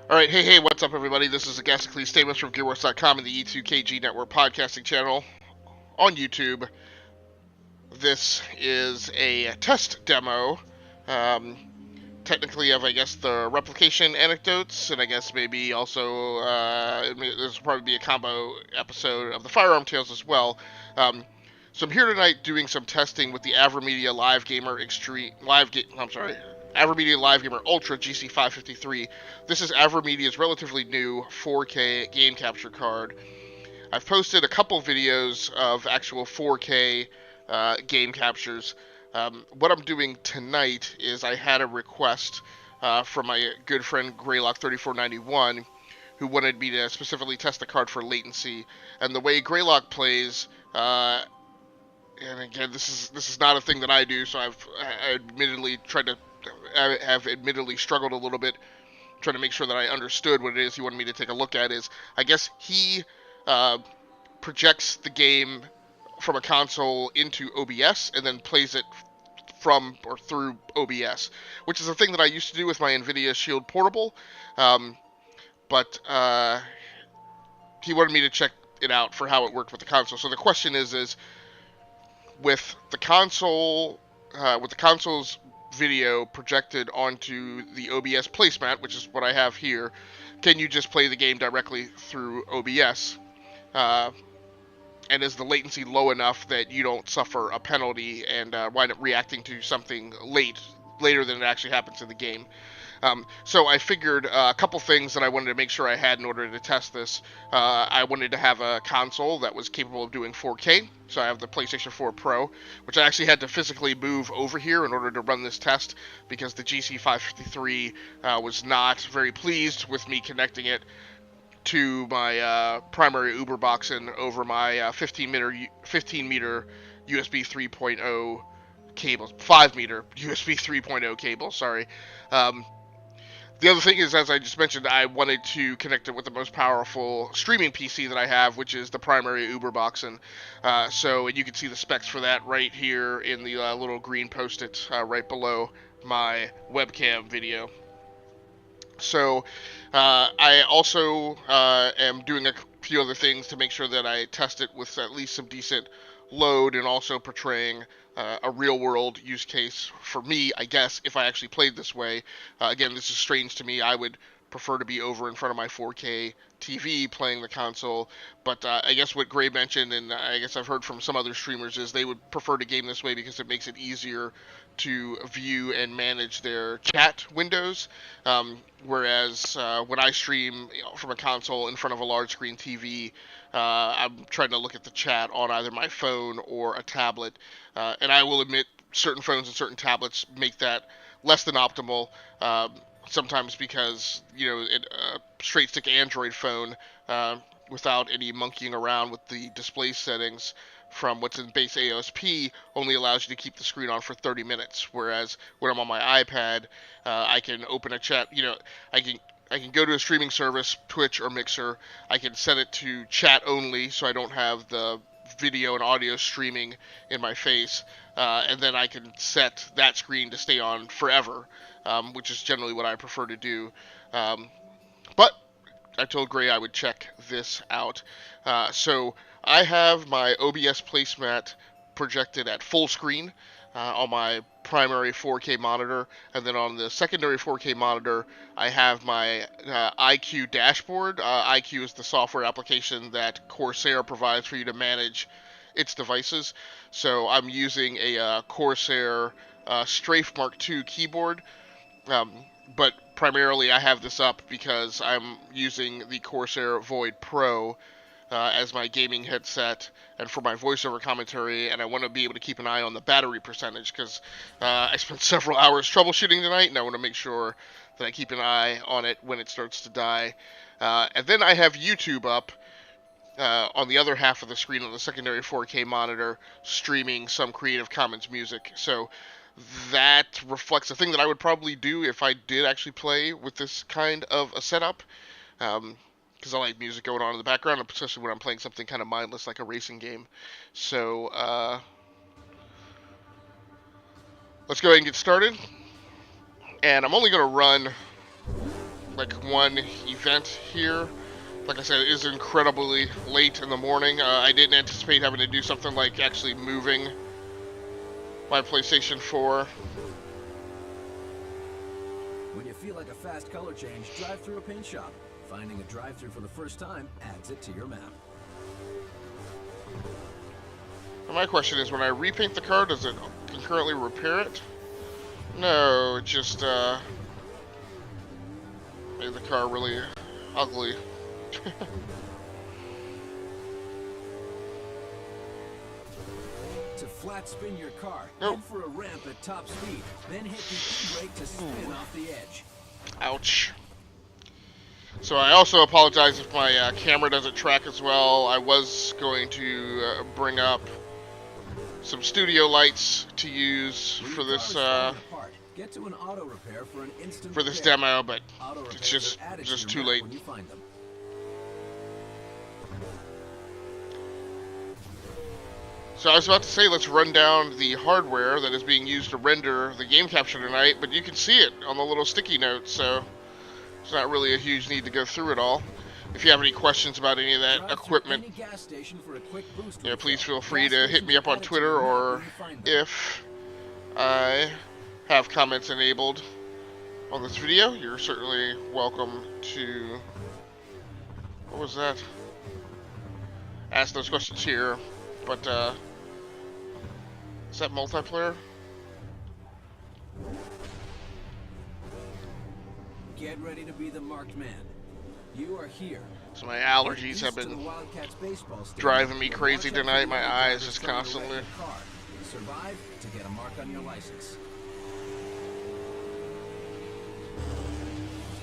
Alright, hey, what's up, everybody? This is Agasicles Stamus from GearWorks.com and the E2KG Network podcasting channel on YouTube. This is a test demo, um, technically of, I guess, the replication anecdotes, and I guess maybe also, this will probably be a combo episode of the Firearm Tales as well. So I'm here tonight doing some testing with the AverMedia AverMedia Live Gamer Ultra GC553. This is AverMedia's relatively new 4K game capture card. I've posted a couple videos of actual 4K game captures. What I'm doing tonight is I had a request from my good friend Greylock3491, who wanted me to specifically test the card for latency. And the way Greylock plays, and again, this is not a thing that I do, so I have admittedly struggled a little bit trying to make sure that I understood what it is he wanted me to take a look at. Is, I guess, he projects the game from a console into OBS and then plays it from or through OBS, which is a thing that I used to do with my NVIDIA Shield Portable, but he wanted me to check it out for how it worked with the console. So the question is with the console's video projected onto the OBS placemat, which is what I have here, can you just play the game directly through OBS? And is the latency low enough that you don't suffer a penalty and wind up reacting to something later than it actually happens in the game? So I figured a couple things that I wanted to make sure I had in order to test this. I wanted to have a console that was capable of doing 4K, so I have the PlayStation 4 Pro, which I actually had to physically move over here in order to run this test, because the GC553 was not very pleased with me connecting it to my primary Uber boxen over my 15 meter USB 3.0 cable, 5 meter USB 3.0 cable, sorry. The other thing is, as I just mentioned, I wanted to connect it with the most powerful streaming PC that I have, which is the primary Uber boxen. And you can see the specs for that right here in the little green post-it right below my webcam video. So I also am doing a few other things to make sure that I test it with at least some decent load, and also portraying a real-world use case for me, I guess, if I actually played this way. Again, this is strange to me. I would prefer to be over in front of my 4K TV playing the console, but I guess what Gray mentioned, and I guess I've heard from some other streamers, is they would prefer to game this way because it makes it easier to view and manage their chat windows, whereas when I stream from a console in front of a large screen TV, I'm trying to look at the chat on either my phone or a tablet, and I will admit certain phones and certain tablets make that less than optimal, sometimes because, a straight stick Android phone, without any monkeying around with the display settings from what's in base AOSP, only allows you to keep the screen on for 30 minutes, whereas when I'm on my iPad, I can open a chat, I can go to a streaming service, Twitch or Mixer. I can set it to chat only, so I don't have the video and audio streaming in my face, and then I can set that screen to stay on forever, which is generally what I prefer to do. But I told Gray I would check this out. So I have my OBS placemat projected at full screen on my primary 4K monitor, and then on the secondary 4K monitor I have my iQ dashboard. iQ is the software application that Corsair provides for you to manage its devices. So I'm using a Corsair Strafe Mark II keyboard, but primarily I have this up because I'm using the Corsair Void Pro as my gaming headset and for my voiceover commentary, and I want to be able to keep an eye on the battery percentage, because I spent several hours troubleshooting tonight, and I want to make sure that I keep an eye on it when it starts to die. And then I have YouTube up on the other half of the screen on the secondary 4K monitor, streaming some Creative Commons music. So that reflects a thing that I would probably do if I did actually play with this kind of a setup. Because I like music going on in the background, especially when I'm playing something kind of mindless like a racing game. So, let's go ahead and get started. And I'm only going to run like one event here. Like I said, it is incredibly late in the morning. I didn't anticipate having to do something like actually moving my PlayStation 4. When you feel like a fast color change, drive through a paint shop. Finding a drive-through for the first time adds it to your map. And my question is, when I repaint the car, does it concurrently repair it? No, it just made the car really ugly. To flat spin your car, head for a ramp at top speed, then hit the e-brake to spin off the edge. Ouch. So I also apologize if my camera doesn't track as well. I was going to bring up some studio lights to use for this Get to an auto repair for an instant for this repair. demo, but Auto it's repairs just are too added to your late. map when you find them. So I was about to say, let's run down the hardware that is being used to render the game capture tonight, but you can see it on the little sticky notes, so it's not really a huge need to go through it all. If you have any questions about any of that equipment, please feel free to hit me up on Twitter, or if I have comments enabled on this video, you're certainly welcome to, what was that? Ask those questions here, but is that multiplayer? Get ready to be the marked man. You are here. So my allergies have been driving me crazy tonight. My eyes just constantly. Survive to get a mark on your license.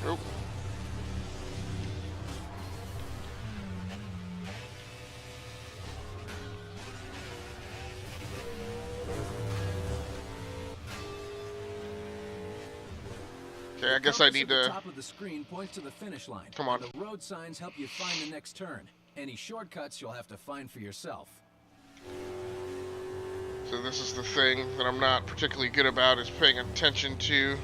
Nope. Okay, I guess I need to. Top of the screen points to the finish line. Come on. The road signs help you find the next turn. Any shortcuts you'll have to find for yourself. So this is the thing that I'm not particularly good about, is paying attention to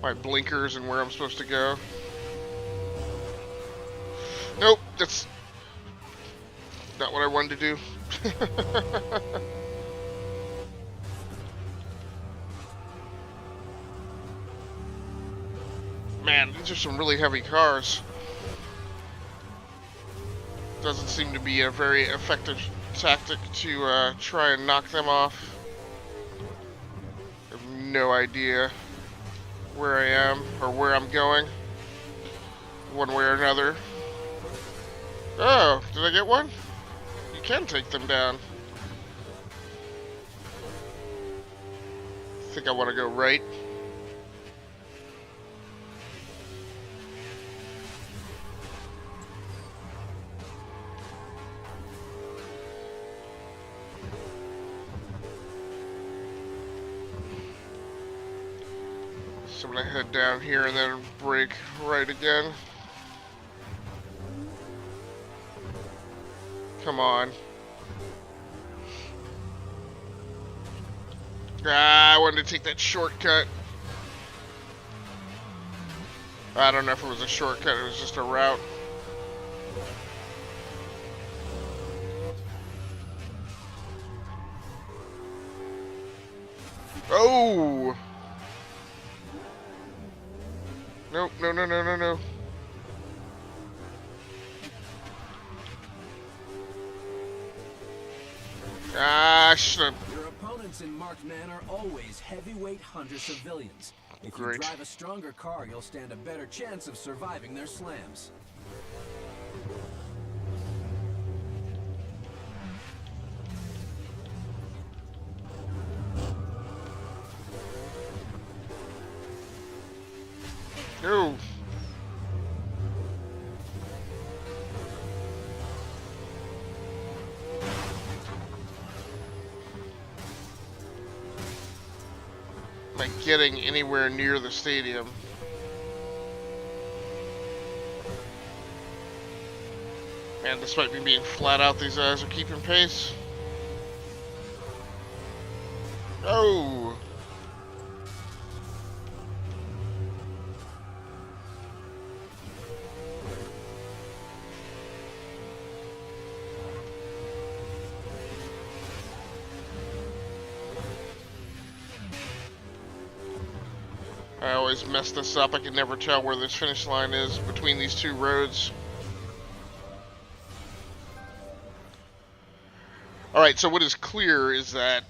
my blinkers and where I'm supposed to go. Nope, that's not what I wanted to do. Man, these are some really heavy cars. Doesn't seem to be a very effective tactic to try and knock them off. I have no idea where I am or where I'm going, one way or another. Oh, did I get one? You can take them down. I think I want to go right. So I'm gonna head down here and then brake right again. Come on. Ah, I wanted to take that shortcut. I don't know if it was a shortcut, it was just a route. Oh! Nope, no, no, no, no, no. Ah, shit. Your opponents in marked man are always heavyweight hunter civilians. If you drive a stronger car, you'll stand a better chance of surviving their slams. No. Am I getting anywhere near the stadium? Man, despite me being flat out, these guys are keeping pace. Oh! I always mess this up. I can never tell where this finish line is between these two roads. Alright, so what is clear is that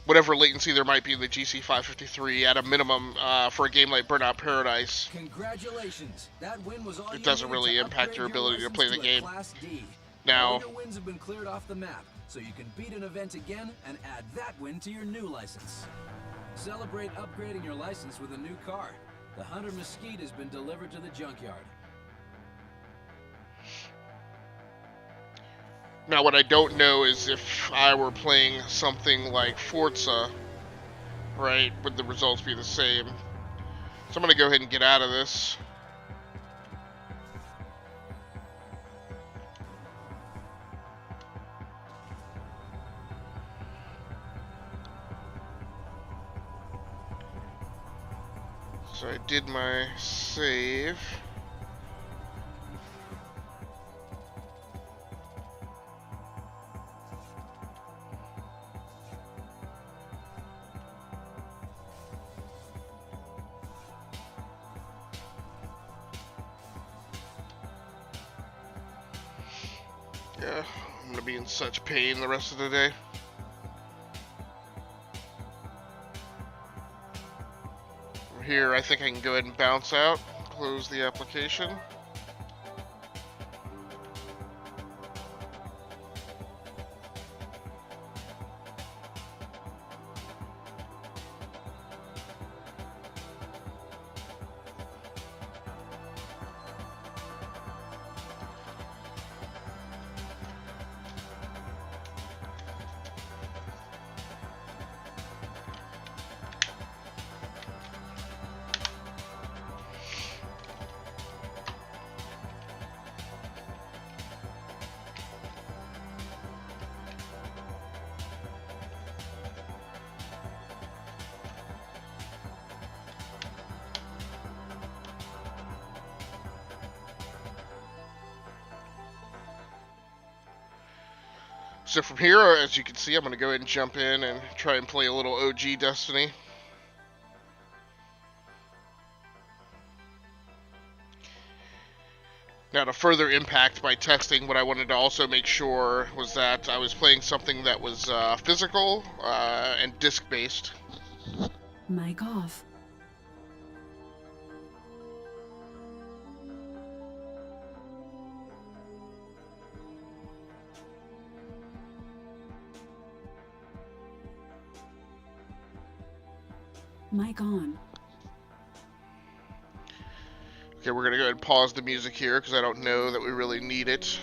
whatever latency there might be in the GC553, at a minimum, for a game like Burnout Paradise, Congratulations. That win was all it you doesn't needed really to impact upgrade your your ability to play the license game. to a Class D. Now, All your wins have been cleared off the map, so you can beat an event again and add that win to your new license. Celebrate upgrading your license with a new car. The Hunter Mesquite has been delivered to the junkyard. now what I don't know is if I were playing something like Forza, right, would the results be the same? So I'm going to go ahead and get out of this. So I did my save. Yeah, I'm gonna be in such pain the rest of the day. From here, I think I can go ahead and bounce out, close the application. So from here, as you can see, I'm going to go ahead and jump in and try and play a little OG Destiny. Now, to further impact my testing, what I wanted to also make sure was that I was playing something that was physical and disc-based. Mic off. Mic on. Okay, we're going to go ahead and pause the music here because I don't know that we really need it.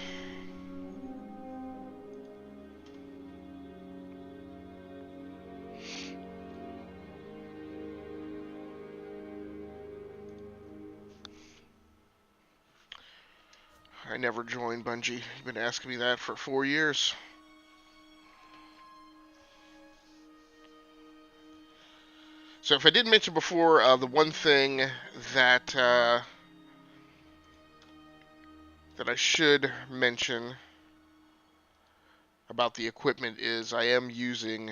I never joined Bungie. You've been asking me that for 4 years. So if I did mention before, the one thing that that I should mention about the equipment is I am using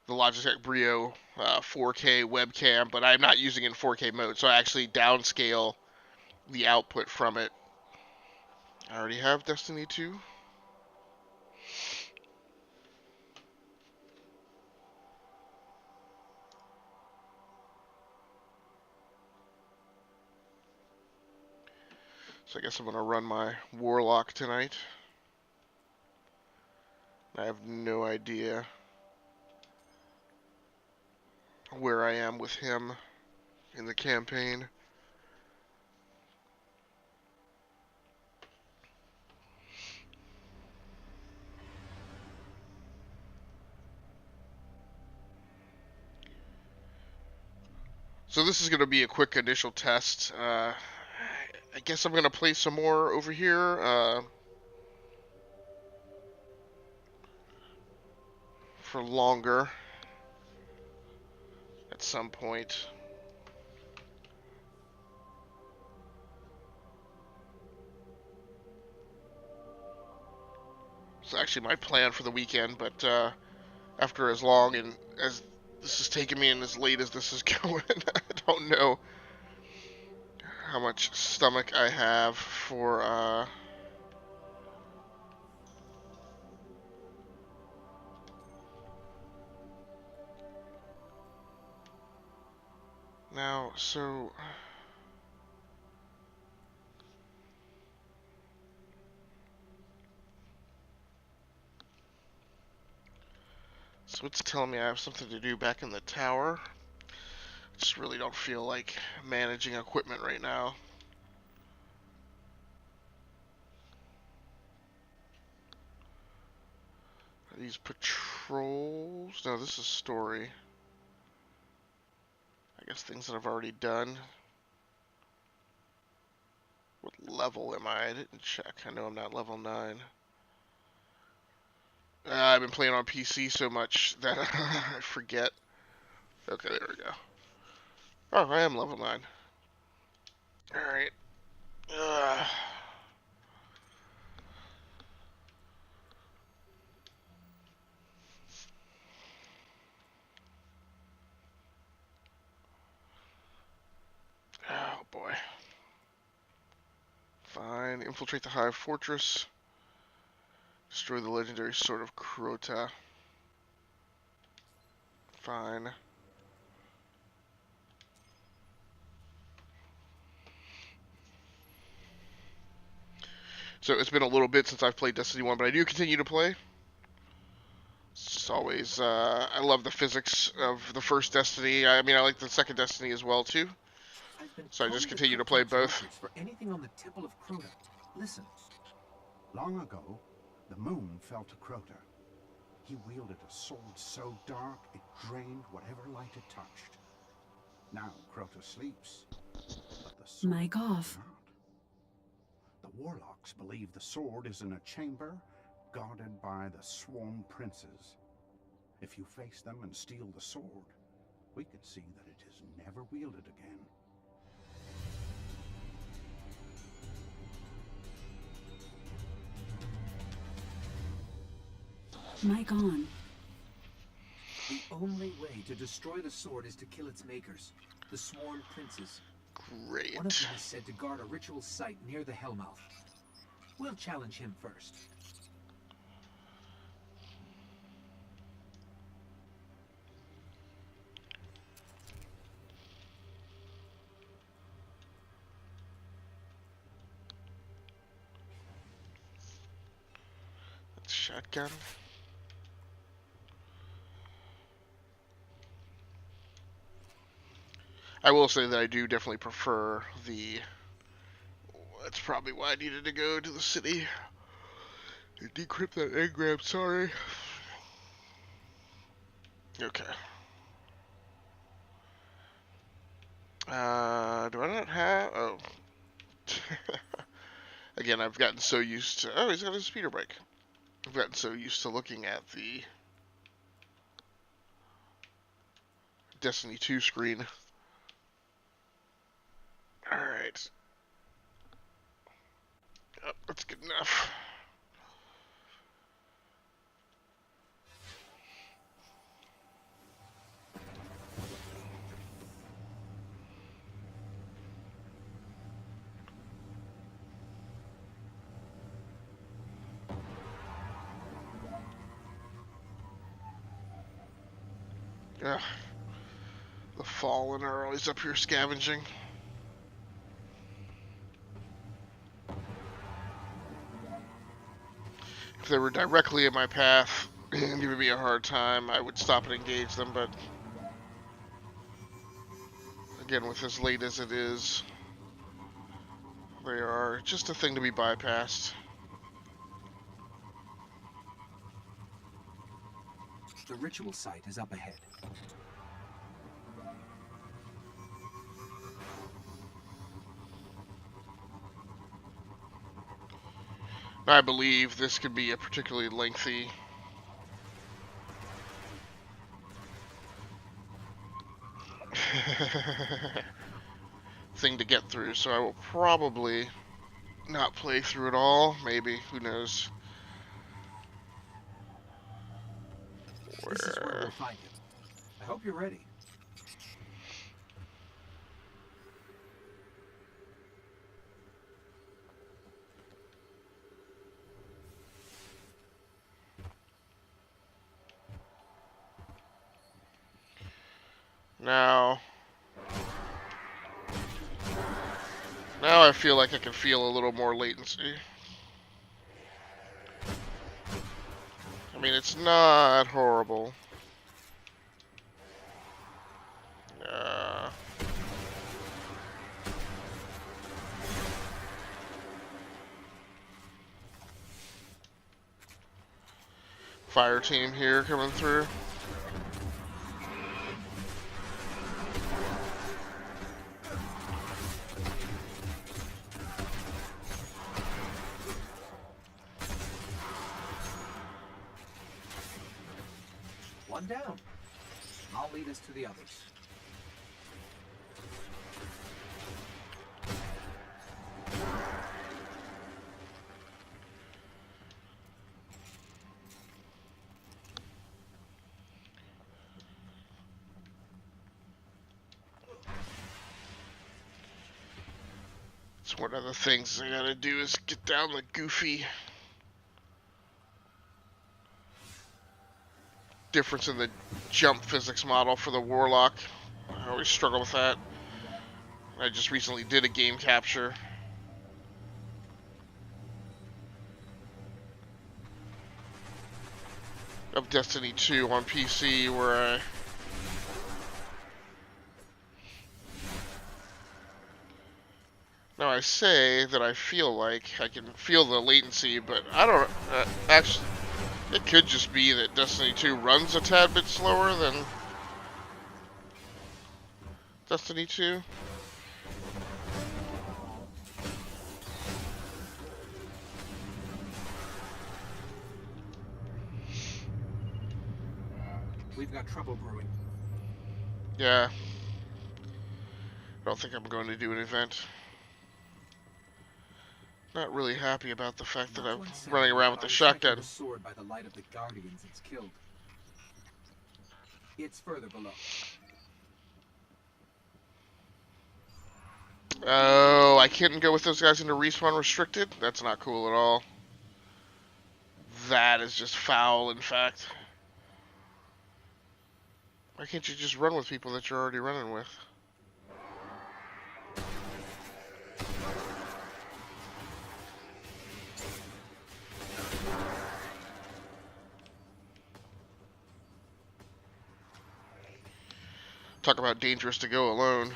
the Logitech Brio 4K webcam, but I'm not using it in 4K mode, so I actually downscale the output from it. I already have Destiny 2. So I guess I'm going to run my Warlock tonight. I have no idea where I am with him in the campaign. So this is going to be a quick initial test. I guess I'm going to play some more over here for longer at some point. It's actually my plan for the weekend, but after as long and as This is taking me in as late as this is going. I don't know how much stomach I have for, now, so it's telling me I have something to do back in the tower. Just really don't feel like managing equipment right now. Are these patrols? No, this is story. I guess things that I've already done. What level am I? I didn't check. I know I'm not level 9. I've been playing on PC so much that I forget. Okay, there we go. Oh, I am level 9. Alright. Oh, boy. Fine. Infiltrate the Hive Fortress. Destroy the legendary Sword of Crota. Fine. So it's been a little bit since I've played Destiny 1, but I do continue to play. It's always, I love the physics of the first Destiny. I mean, I like the second Destiny as well, too. So I just continue to play both. For anything on the temple of Crota. Listen. Long ago, the moon fell to Crota. He wielded a sword so dark it drained whatever light it touched. Now Crota sleeps, but the sword Mic off. does not. The warlocks believe the sword is in a chamber guarded by the Swarm Princes. If you face them and steal the sword, we could see that it is never wielded again. Mic on. The only way to destroy the sword is to kill its makers, the Sworn Princes. Great. One of them is said to guard a ritual site near the Hellmouth. We'll challenge him first. Shotgun. I will say that I do definitely prefer the... That's probably why I needed to go to the city. Decrypt that engram, sorry. Okay. Do I not have... Oh. Again, I've gotten so used to... Oh, he's got his speeder brake. I've gotten so used to looking at the Destiny 2 screen. Alright. Oh, that's good enough. Ugh. The Fallen are always up here scavenging. If they were directly in my path and giving me a hard time, I would stop and engage them, but again, with as late as it is, they are just a thing to be bypassed. The ritual site is up ahead. I believe this could be a particularly lengthy thing to get through, so I will probably not play through it all. Maybe, who knows? This is where we'll find him. hope you're ready. Now I feel like I can feel a little more latency. I mean, it's not horrible. Fire team here coming through. One down. I'll lead us to the others. So one of the things I gotta do is get down the goofy difference in the jump physics model for the Warlock. I always struggle with that. I just recently did a game capture. Of Destiny 2 on PC where Now I say that I feel like I can feel the latency, but I don't actually. It could just be that Destiny 2 runs a tad bit slower than Destiny 2. We've got trouble brewing. Yeah. I don't think I'm going to do an event. Not really happy about the fact that I'm running around with the shotgun. The sword by the light of the guardians it's killed. It's further below. Oh, I couldn't go with those guys into respawn restricted? That's not cool at all. That is just foul, in fact. Why can't you just run with people that you're already running with? Talk about dangerous to go alone.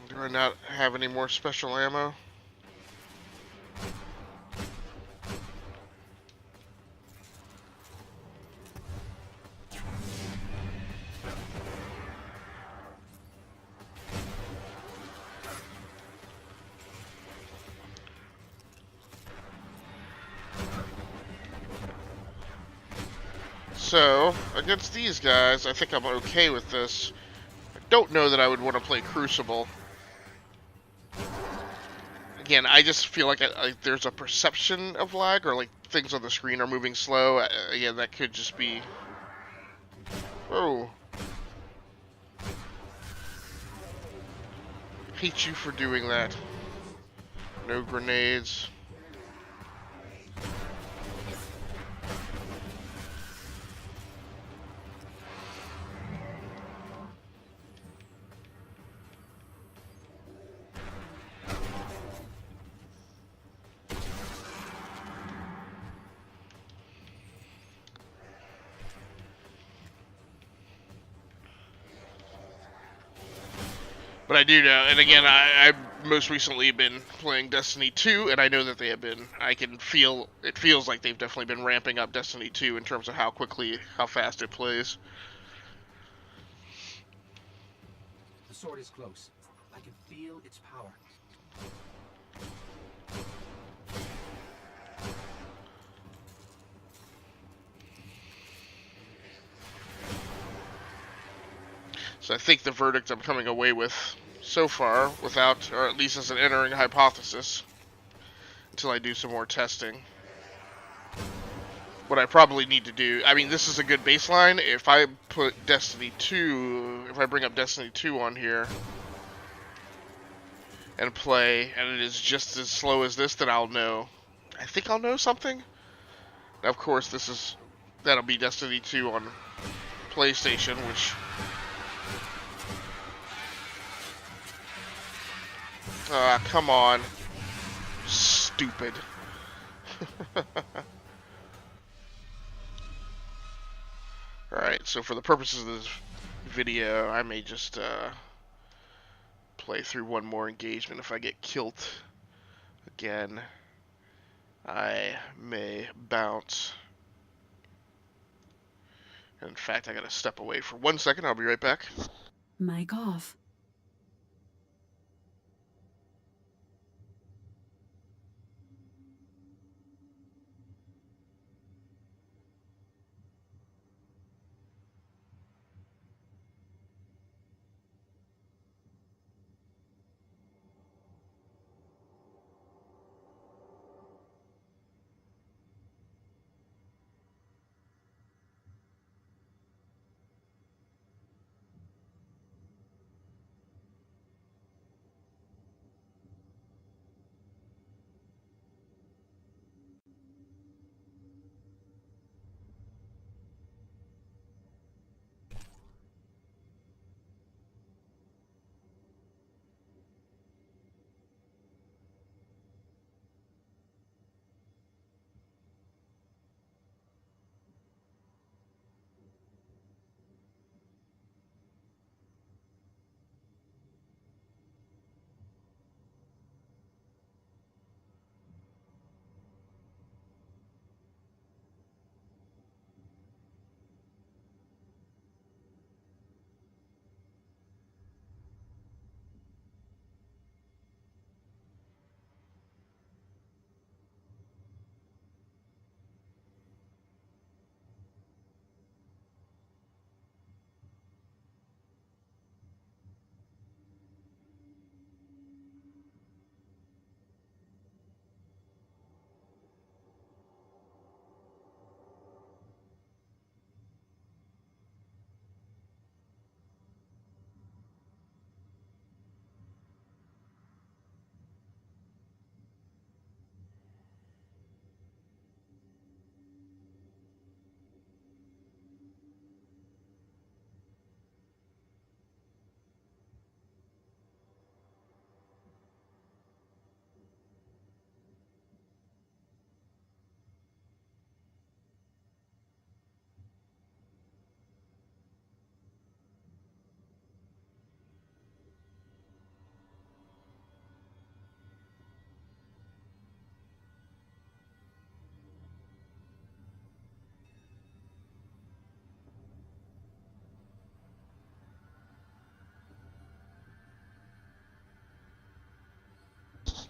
Do I not have any more special ammo? So, against these guys, I think I'm okay with this. I don't know that I would want to play Crucible. Again, I just feel like there's a perception of lag, or like things on the screen are moving slow. Again, that could just be... Oh. Hate you for doing that. No grenades. But I do know, and again, I've most recently been playing Destiny 2, and I know that they have been, it feels like they've definitely been ramping up Destiny 2 in terms of how fast it plays. The sword is close. I can feel its power. So I think the verdict I'm coming away with so far, without, or at least as an entering hypothesis, until I do some more testing, what I probably need to do, I mean, this is a good baseline. If I put Destiny 2, if I bring up Destiny 2 on here and play, and it is just as slow as this, then I'll know. I think I'll know something. Now, of course, that'll be Destiny 2 on PlayStation, which... come on. Stupid. Alright, so for the purposes of this video, I may just play through one more engagement. If I get killed again, I may bounce. In fact, I gotta step away for 1 second. I'll be right back. Mic off.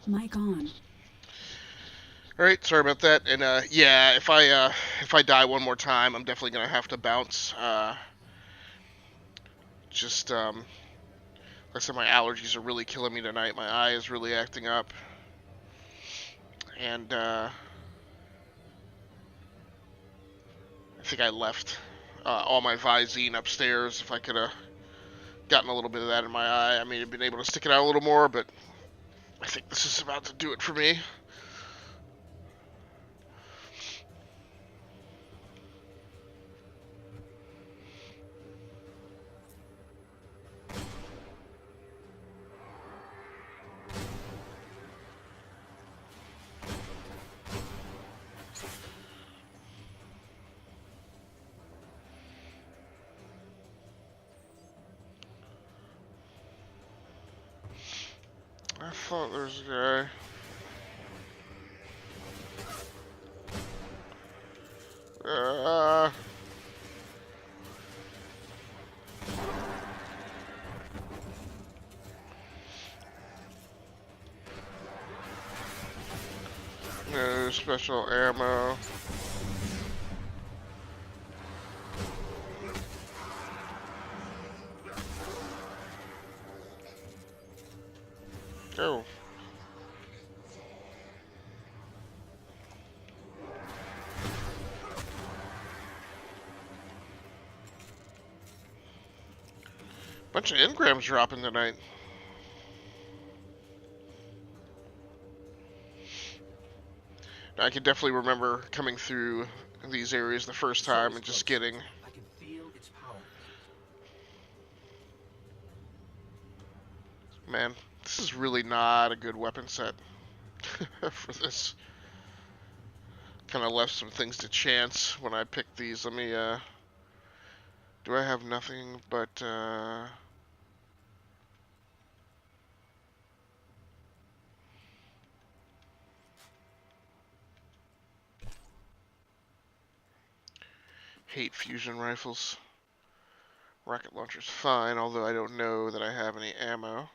Mic on. Alright, sorry about that. And yeah, if I die one more time, I'm definitely gonna have to bounce. Like I said, my allergies are really killing me tonight. My eye is really acting up. And I think I left all my Visine upstairs. If I could have gotten a little bit of that in my eye, I may have been able to stick it out a little more, but I think this is about to do it for me. I thought there was a guy. No special ammo. Oh. Bunch of engrams dropping tonight. I can definitely remember coming through these areas the first time and just getting... I can feel its power. Man, this is really not a good weapon set for this. Kind of left some things to chance when I picked these. Let me, do I have nothing but, hate fusion rifles. Rocket launcher's fine, although I don't know that I have any ammo.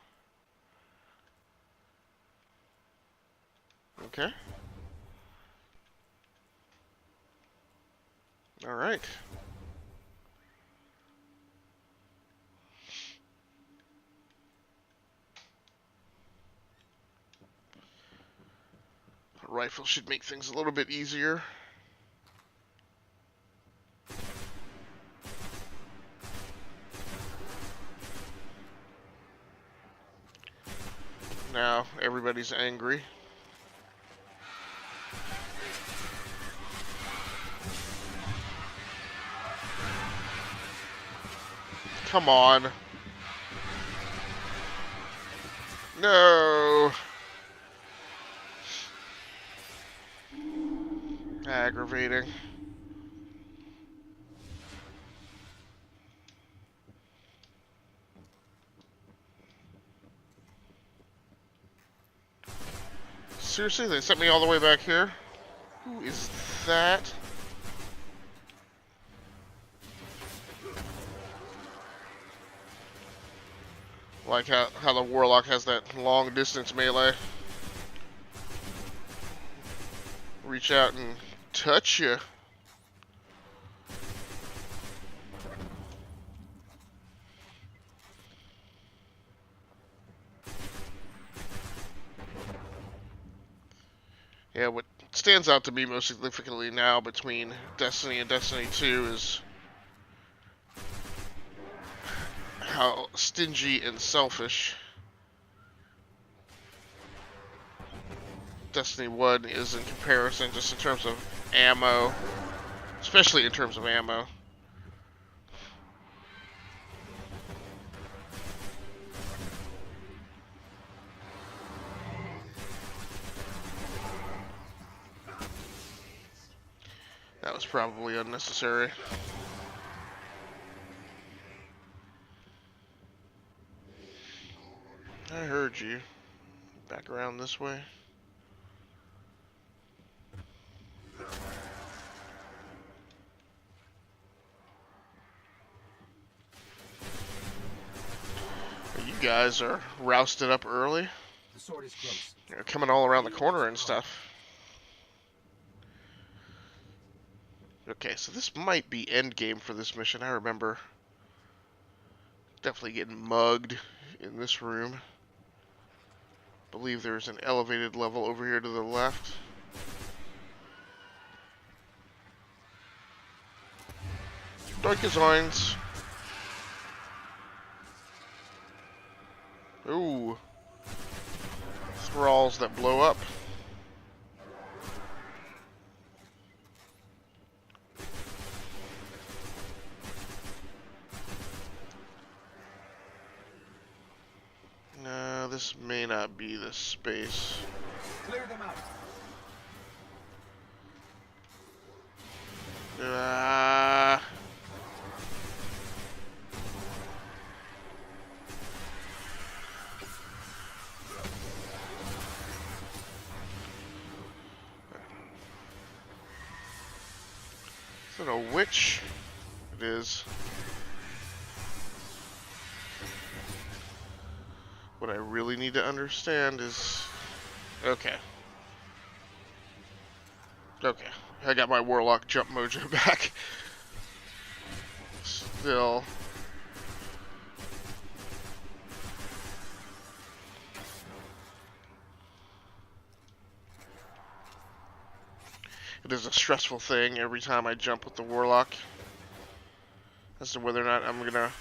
Okay. Alright. A rifle should make things a little bit easier. Now everybody's angry. Come on. No. Aggravating. Seriously, they sent me all the way back here? Who is that? Like how the Warlock has that long distance melee. Reach out and touch you. Yeah, what stands out to me most significantly now between Destiny and Destiny 2 is how stingy and selfish Destiny 1 is in comparison, just in terms of ammo, especially in terms of ammo. That was probably unnecessary. I heard you. Back around this way. You guys are rousted up early. The sword is close. You're coming all around the corner and stuff. Okay, so this might be endgame for this mission. I remember definitely getting mugged in this room. I believe there's an elevated level over here to the left. Doinkazoins. Ooh. Thralls that blow up. No, this may not be the space. Clear them out. Is it a witch? It is. What I really need to understand is... Okay. Okay. I got my Warlock jump mojo back. Still... It is a stressful thing every time I jump with the Warlock as to whether or not I'm gonna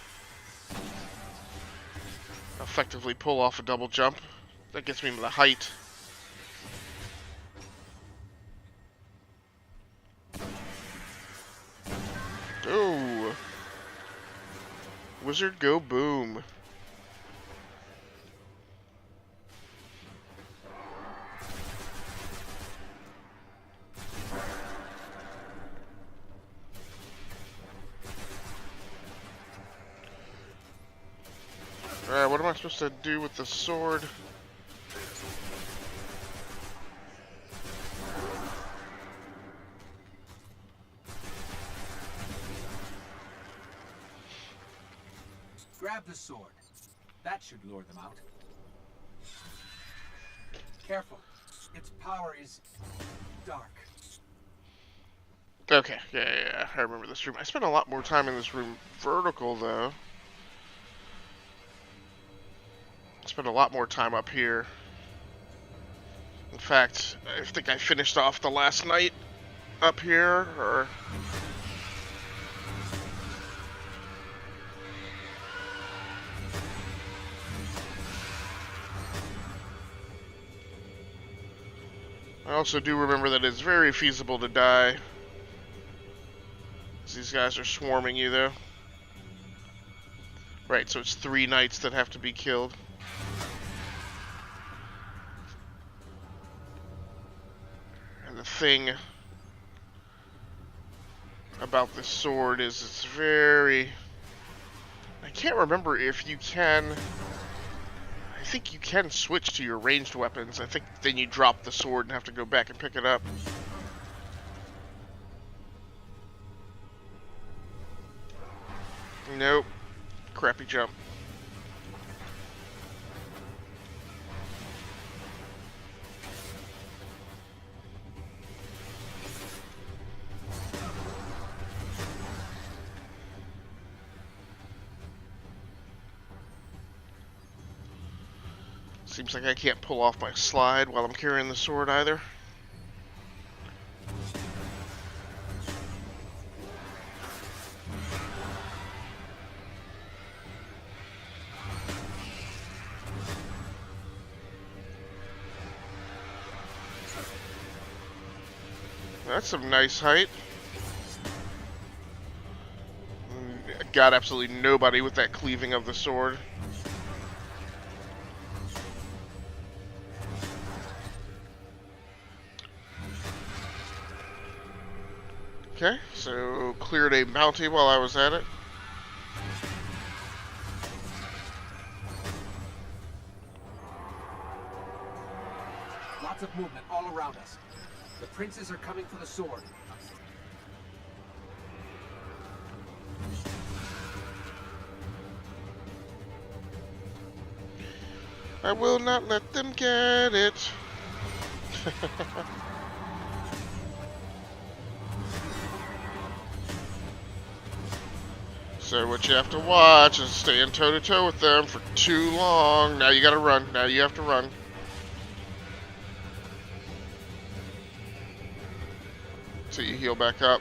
effectively pull off a double jump. That gets me to the height. Oh! Wizard go boom. Alright, what am I supposed to do with the sword? Grab the sword. That should lure them out. Careful. Its power is dark. Okay, yeah, I remember this room. I spent a lot more time in this room vertical, though. I spent a lot more time up here. In fact, I think I finished off the last night up here, or... I also do remember that it's very feasible to die. These guys are swarming you, though. Right, so it's 3 knights that have to be killed. And the thing about this sword is it's very... I can't remember if you can... I think you can switch to your ranged weapons. I think then you drop the sword and have to go back and pick it up. Nope. Crappy jump. Seems like I can't pull off my slide while I'm carrying the sword either. That's some nice height. Got absolutely nobody with that cleaving of the sword. Okay, so cleared a bounty while I was at it. Lots of movement all around us. The princes are coming for the sword. I will not let them get it. So what you have to watch is staying toe-to-toe with them for too long. Now you gotta run. Now you have to run. So you heal back up.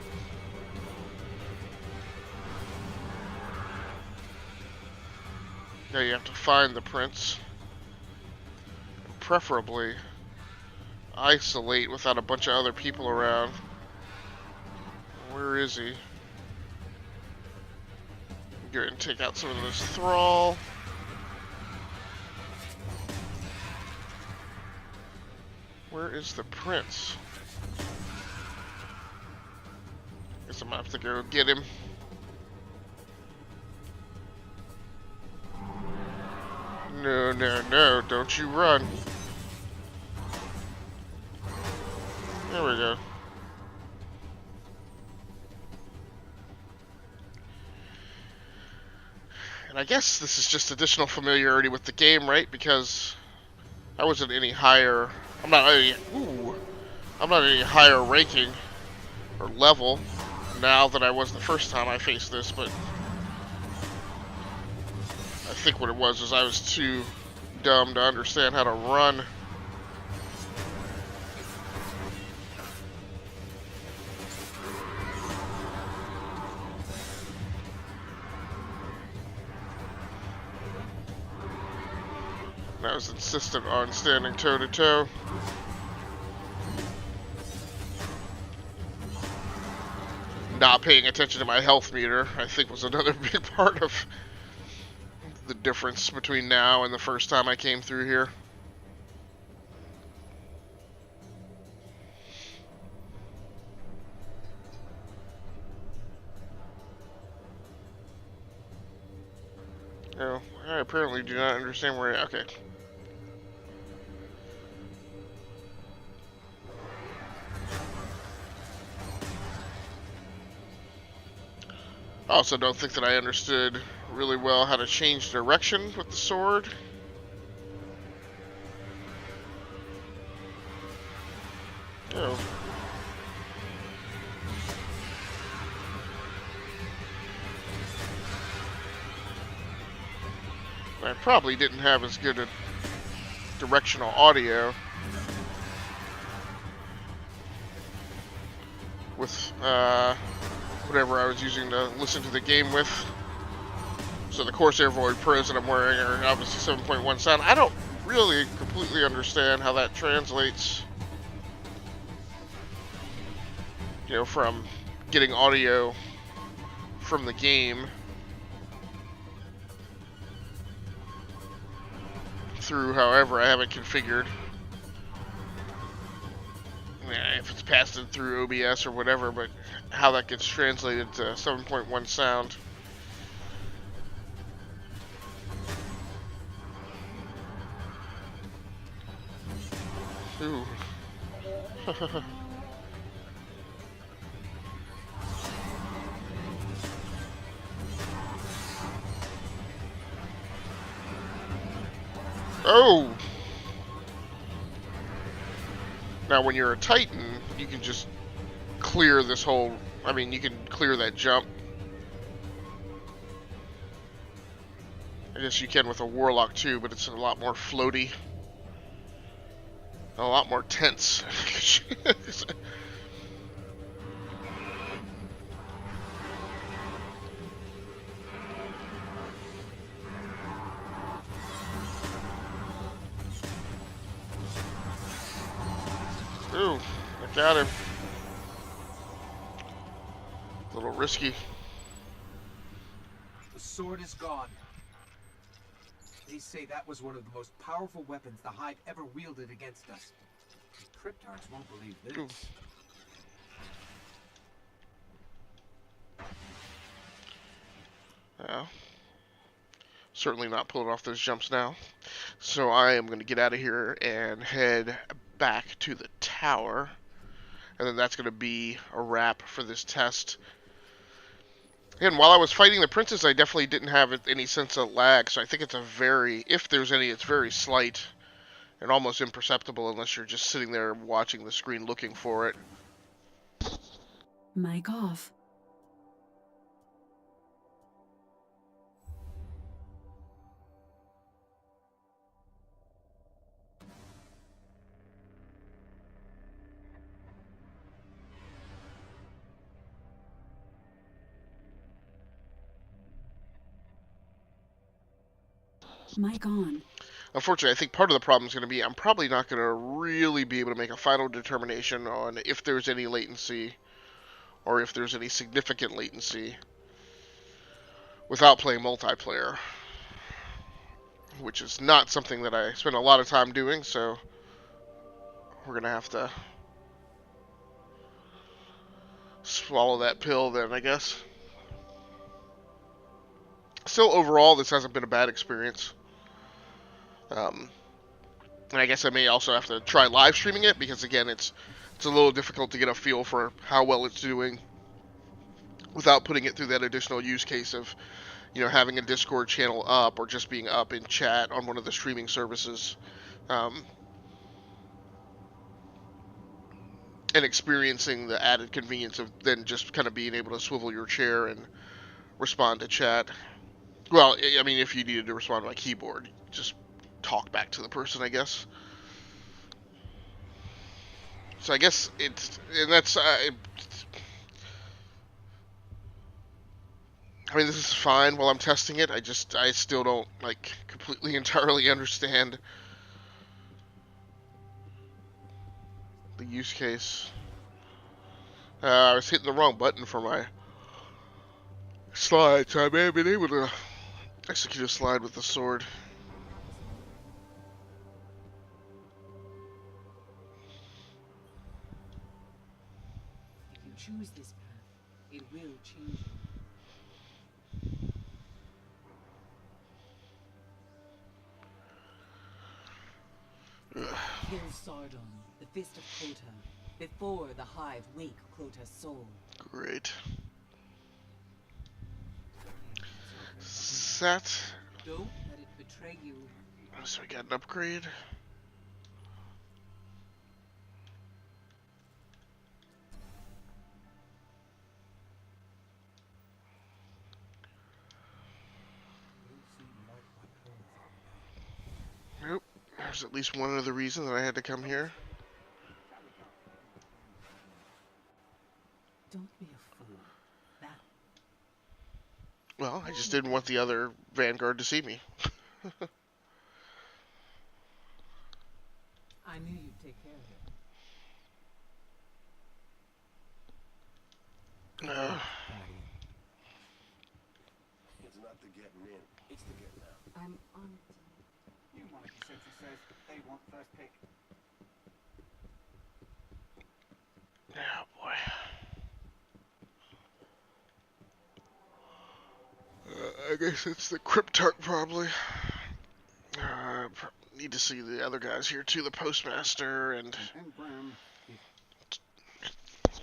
Now you have to find the prince. Preferably isolate without a bunch of other people around. Where is he? Go ahead and take out some of this thrall. Where is the prince? Guess I'm gonna have to go get him. No, no, no, don't you run. There we go. And I guess this is just additional familiarity with the game, right? Because I wasn't any higher. I'm not any higher ranking or level now than I was the first time I faced this, but I think what it was is I was too dumb to understand how to run. And I was insistent on standing toe to toe. Not paying attention to my health meter, I think, was another big part of the difference between now and the first time I came through here. Oh, I apparently do not understand where. Okay. I also don't think that I understood really well how to change direction with the sword. Oh. I probably didn't have as good a directional audio with whatever I was using to listen to the game with. So the Corsair Void Pros that I'm wearing are obviously 7.1 sound. I don't really completely understand how that translates, you know, from getting audio from the game through however I have it configured. Yeah, if it's passed in through OBS or whatever, but how that gets translated to 7.1 sound. Ooh. Oh! Now when you're a Titan, you can just clear this whole... I mean, you can clear that jump. I guess you can with a Warlock too, but it's a lot more floaty. A lot more tense. Ooh, I got him. A little risky. The sword is gone. They say that was one of the most powerful weapons the Hive ever wielded against us. The Cryptarchs won't believe this. Ooh. Well, certainly not pulling off those jumps now. So I am going to get out of here and head back to the tower. And then that's going to be a wrap for this test. And while I was fighting the princess, I definitely didn't have any sense of lag. So I think it's a very, if there's any, it's very slight and almost imperceptible unless you're just sitting there watching the screen looking for it. Mic off. Mic on. Unfortunately, I think part of the problem is going to be I'm probably not going to really be able to make a final determination on if there's any latency or if there's any significant latency without playing multiplayer, which is not something that I spend a lot of time doing, so we're going to have to swallow that pill then, I guess. Still, overall, this hasn't been a bad experience. And I guess I may also have to try live streaming it because, again, it's a little difficult to get a feel for how well it's doing without putting it through that additional use case of, you know, having a Discord channel up or just being up in chat on one of the streaming services, and experiencing the added convenience of then just kind of being able to swivel your chair and respond to chat. Well, I mean, if you needed to respond by keyboard, just talk back to the person, I guess. So I guess it's, and that's, I mean, this is fine while I'm testing it. I still don't, like, completely entirely understand the use case. I was hitting the wrong button for my slide, so I may have been able to execute a slide with the sword. If you choose this path, it will change you. Kill Sardon, the Fist of Crota, before the Hive wake Crota's soul. Great. That. Don't let it betray you. So we got an upgrade. Nope. There's at least one other reason that I had to come here. Don't be a fool. That. Well, I just didn't want the other Vanguard to see me. I knew you'd take care of it. It's not the getting in, it's the getting out. I'm on it. You Monarchy Central says they want first pick. Oh boy. I guess it's the Cryptarch probably. Need to see the other guys here too, the Postmaster, and Graham,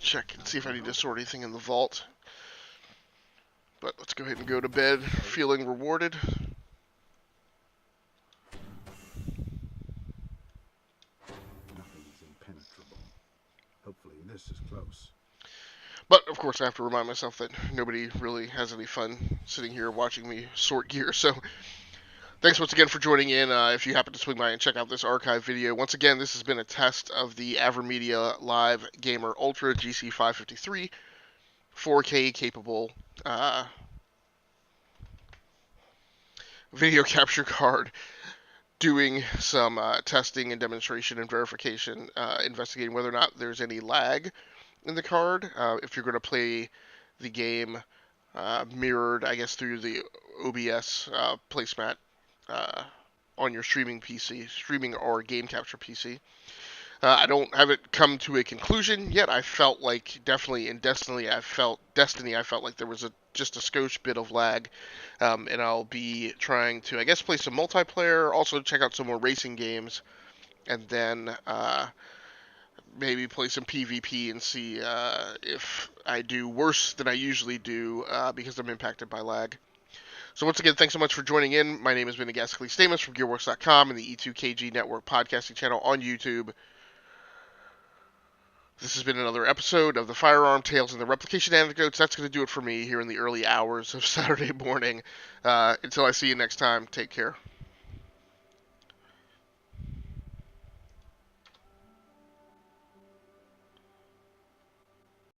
check and see if I need to sort anything in the vault. But let's go ahead and go to bed feeling rewarded. nothing's impenetrable. Hopefully this is close. But, of course, I have to remind myself that nobody really has any fun sitting here watching me sort gear. So, thanks once again for joining in. If you happen to swing by and check out this archive video. Once again, this has been a test of the AverMedia Live Gamer Ultra GC553 4K capable video capture card, doing some testing and demonstration and verification, investigating whether or not there's any lag in the card. If you're going to play the game mirrored, I guess, through the OBS placemat on your streaming PC, streaming or game capture PC. I don't have it come to a conclusion yet. I felt like definitely in Destiny, I felt like there was just a skosh bit of lag, and I'll be trying to, I guess, play some multiplayer, also check out some more racing games, and then maybe play some PvP and see if I do worse than I usually do because I'm impacted by lag. So once again, thanks so much for joining in. My name has been Agasically Stamus from GearWorks.com and the E2KG Network podcasting channel on YouTube. This has been another episode of the Firearm Tales and the Replication Anecdotes. That's going to do it for me here in the early hours of Saturday morning. Until I see you next time, take care.